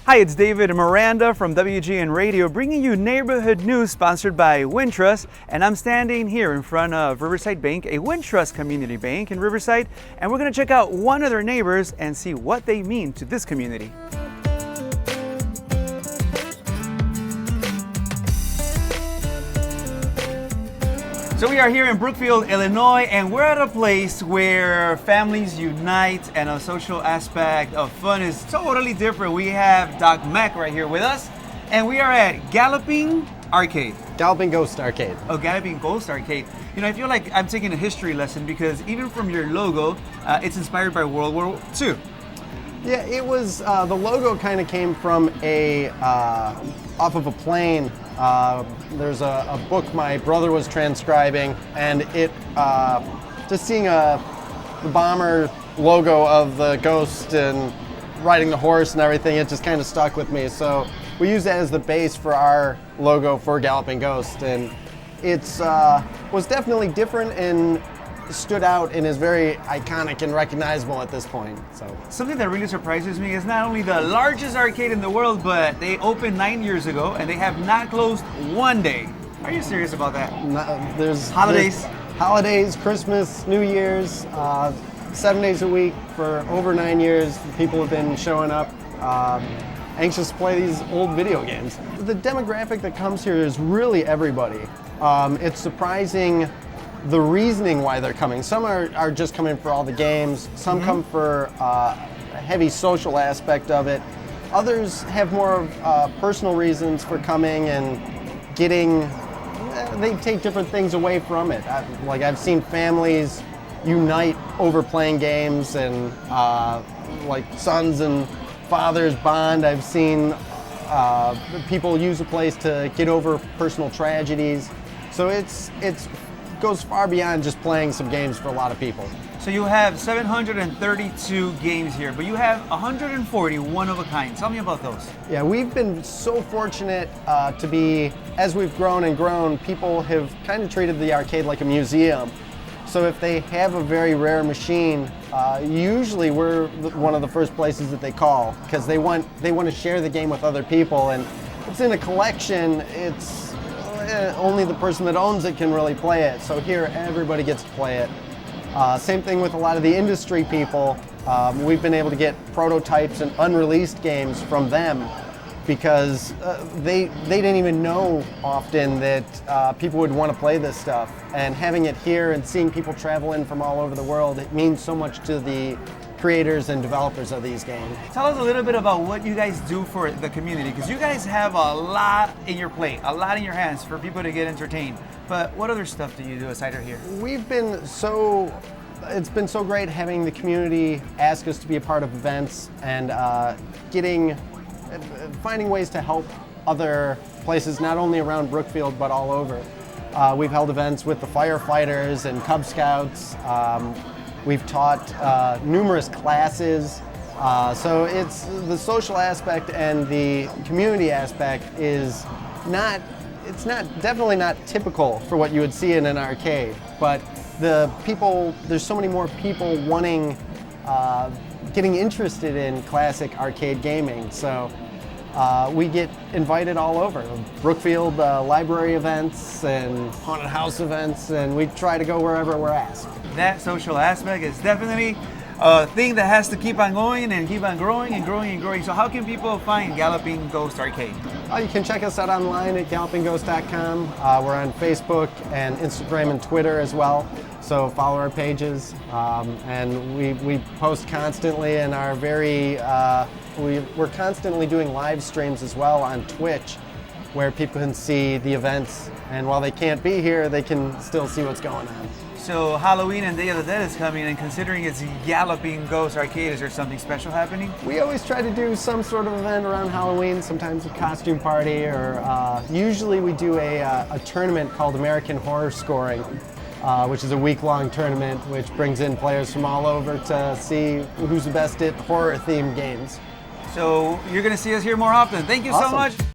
Hi, it's David and Miranda from WGN Radio bringing you neighborhood news sponsored by Wintrust, and I'm standing here in front of Riverside Bank, a Wintrust community bank in Riverside, and we're going to check out one of their neighbors and see what they mean to this community. So we are here in Brookfield, Illinois, and we're at a place where families unite and a social aspect of fun is totally different. We have Doc Mack right here with us, and we are at Galloping Arcade. Galloping Ghost Arcade. Oh, Galloping Ghost Arcade. You know, I feel like I'm taking a history lesson because even from your logo, it's inspired by World War II. Yeah, it was, the logo kind of came from off of a plane. There's a book my brother was transcribing, and it just seeing the bomber logo of the ghost and riding the horse and everything, it just kind of stuck with me. So we use that as the base for our logo for Galloping Ghost, and it's was definitely different and stood out and is very iconic and recognizable at this point. So something that really surprises me is not only the largest arcade in the world, but they opened 9 years ago and they have not closed one day. Are you serious about that? There's holidays, Christmas, New Year's, 7 days a week for over 9 years. People have been showing up, anxious to play these old video games. The demographic that comes here is really everybody. It's surprising the reasoning why they're coming. Some are just coming for all the games. Some come for a heavy social aspect of it. Others have more personal reasons for coming and getting, they take different things away from it. I've seen families unite over playing games and like sons and fathers bond. I've seen people use a place to get over personal tragedies. So it's goes far beyond just playing some games for a lot of people. So you have 732 games here, but you have 140 one-of-a-kind. Tell me about those. Yeah, we've been so fortunate to be, as we've grown and grown, people have kind of treated the arcade like a museum. So if they have a very rare machine, usually we're one of the first places that they call because they want to share the game with other people, and if it's in a collection, it's only the person that owns it can really play it. So here, everybody gets to play it. Same thing with a lot of the industry people. We've been able to get prototypes and unreleased games from them because they didn't even know often that people would want to play this stuff. And having it here and seeing people travel in from all over the world, it means so much to the creators and developers of these games. Tell us a little bit about what you guys do for the community, because you guys have a lot in your plate, a lot in your hands for people to get entertained. But what other stuff do you do aside of here? It's been so great having the community ask us to be a part of events and finding ways to help other places, not only around Brookfield, but all over. We've held events with the firefighters and Cub Scouts. We've taught numerous classes, so it's the social aspect and the community aspect is definitely not typical for what you would see in an arcade, but there's so many more people getting interested in classic arcade gaming, so we get invited all over. Brookfield library events and haunted house events, and we try to go wherever we're asked. That social aspect is definitely a thing that has to keep on going and keep on growing and growing and growing. So how can people find Galloping Ghost Arcade? You can check us out online at gallopingghost.com. We're on Facebook and Instagram and Twitter as well. So follow our pages, and we post constantly and are we're constantly doing live streams as well on Twitch, where people can see the events, and while they can't be here, they can still see what's going on. So Halloween and Day of the Dead is coming, and considering it's Galloping Ghost Arcade, is there something special happening? We always try to do some sort of event around Halloween, sometimes a costume party, or usually we do a tournament called American Horror Scoring, which is a week-long tournament which brings in players from all over to see who's the best at horror-themed games. So you're going to see us here more often. Thank you so much.